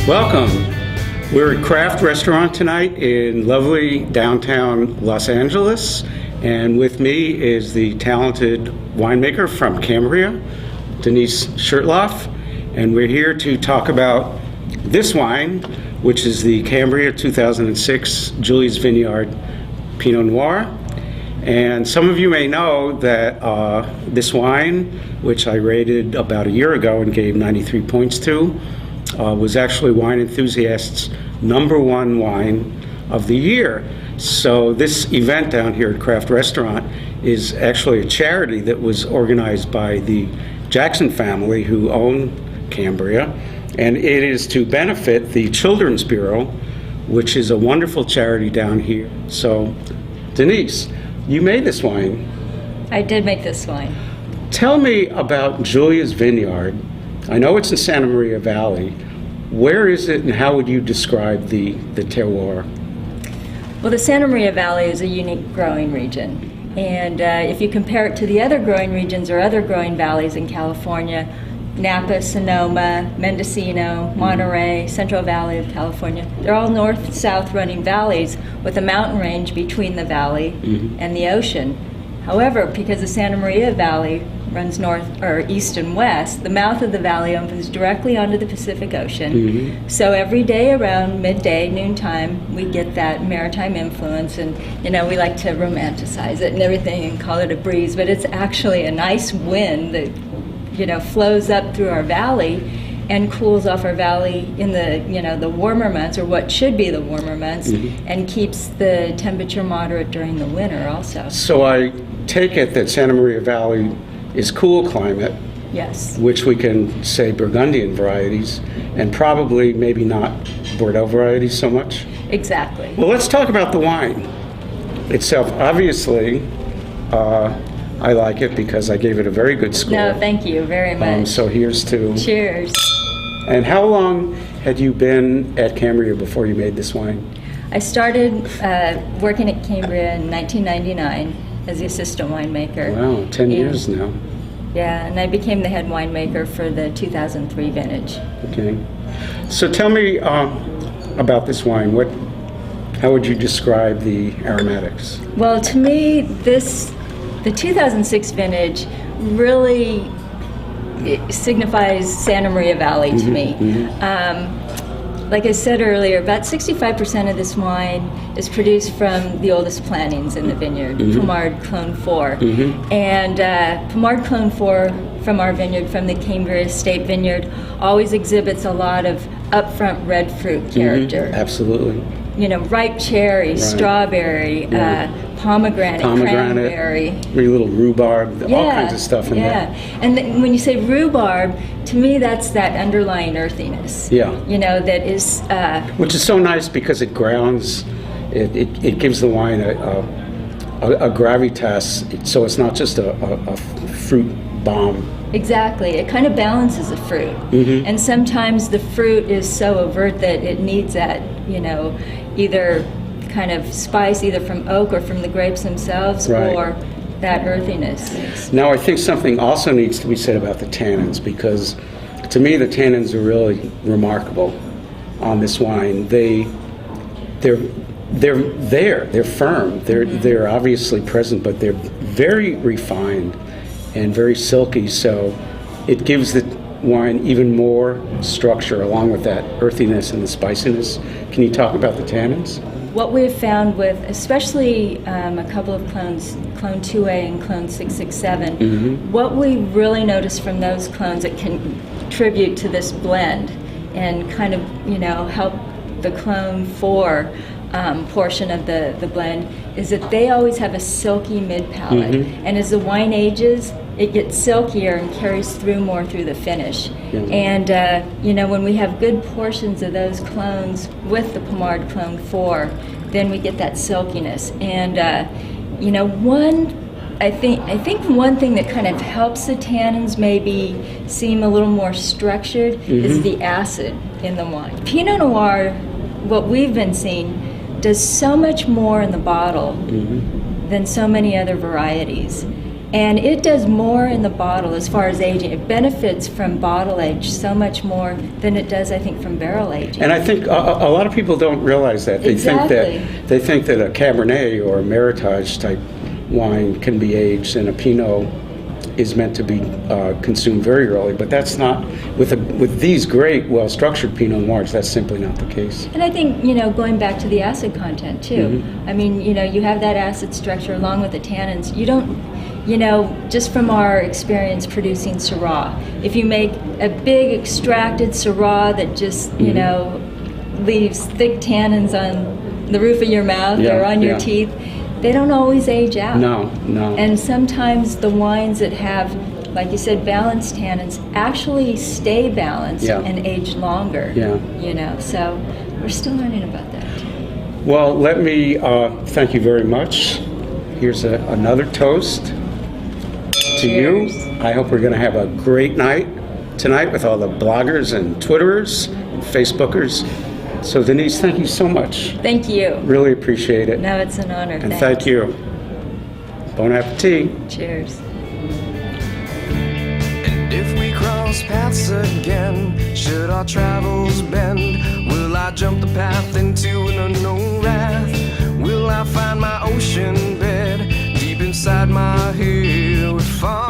Welcome. We're at Craft Restaurant tonight in lovely downtown Los Angeles, and with me is the talented winemaker from Cambria, Denise Shurtleff, and we're here to talk about this wine, which is the Cambria 2006 Julia's Vineyard Pinot Noir. And some of you may know that this wine, which I rated about a year ago and gave 93 points to, was actually Wine Enthusiast's #1 wine of the year. So this event down here at Craft Restaurant is actually a charity that was organized by the Jackson family who own Cambria, and it is to benefit the Children's Bureau, which is a wonderful charity down here. So Denise, you made this wine. I did make this wine. Tell me about Julia's Vineyard. I know it's in Santa Maria Valley. Where is it, and how would you describe the terroir? Well, the Santa Maria Valley is a unique growing region. And if you compare it to the other growing regions or other growing valleys in California, Napa, Sonoma, Mendocino, Monterey, Central Valley of California, they're all north-south running valleys with a mountain range between the valley and the ocean. However, because the Santa Maria Valley runs north or east and west, the mouth of the valley opens directly onto the Pacific Ocean. So every day around midday, noontime, we get that maritime influence, and we like to romanticize it and everything and call it a breeze, but it's actually a nice wind that flows up through our valley and cools off our valley in the warmer months, or what should be the warmer months, and keeps the temperature moderate during the winter also. So I take it that Santa Maria Valley is cool climate, yes, which we can say Burgundian varieties, and probably maybe not Bordeaux varieties so much. Exactly. Well, let's talk about the wine itself. Obviously, I like it because I gave it a very good score. No, thank you very much. So here's to... Cheers. And how long had you been at Cambria before you made this wine? I started working at Cambria in 1999 as the assistant winemaker. Wow, 10 years now. Yeah, and I became the head winemaker for the 2003 vintage. Okay. So tell me about this wine. How would you describe the aromatics? Well, to me, the 2006 vintage really signifies Santa Maria Valley to me. Like I said earlier, about 65% of this wine is produced from the oldest plantings in the vineyard, Pinot Clone 4. And Pinot Clone 4 from our vineyard, from the Cambria State Vineyard, always exhibits a lot of upfront red fruit character. Absolutely. Ripe cherry, strawberry, pomegranate, cranberry. Very little rhubarb, all kinds of stuff in there. And when you say rhubarb, to me that's that underlying earthiness. Yeah. That is... which is so nice because it grounds, it gives the wine a gravitas, so it's not just a fruit bomb. Exactly. It kind of balances the fruit. And sometimes the fruit is so overt that it needs that, either kind of spice, either from oak or from the grapes themselves, or that earthiness. Now, I think something also needs to be said about the tannins, because to me the tannins are really remarkable on this wine. They're firm. They're obviously present, but they're very refined and very silky, so it gives the wine even more structure along with that earthiness and the spiciness. Can you talk about the tannins? What we've found with, especially a couple of clones, Clone 2A and Clone 667, what we really notice from those clones that can contribute to this blend and kind of, help the Clone 4 portion of the blend is that they always have a silky mid-palate. And as the wine ages, it gets silkier and carries through more through the finish. And when we have good portions of those clones with the Pinot Clone 4, then we get that silkiness. And I think one thing that kind of helps the tannins maybe seem a little more structured is the acid in the wine. Pinot Noir, what we've been seeing, does so much more in the bottle than so many other varieties. And it does more in the bottle as far as aging. It benefits from bottle age so much more than it does, I think, from barrel aging. And I think a lot of people don't realize that. They Exactly. think that a Cabernet or a Meritage type wine can be aged, and a Pinot is meant to be consumed very early. But that's not with these great, well-structured Pinot Noirs. That's simply not the case. And I think, going back to the acid content too. I mean, you have that acid structure along with the tannins. You don't, just from our experience producing Syrah, if you make a big extracted Syrah that just, leaves thick tannins on the roof of your mouth or on your teeth, they don't always age out. No. And sometimes the wines that have, like you said, balanced tannins actually stay balanced and age longer. So we're still learning about that too. Well, let me thank you very much. Here's another toast to you. I hope we're going to have a great night tonight with all the bloggers and Twitterers and Facebookers. So Denise, thank you so much. Thank you. Really appreciate it. No, it's an honor. And thank you. Bon appetit. Cheers. And if we cross paths again, should our travels bend, will I jump the path into an unknown wrath? Will I find my ocean bed deep inside my head with far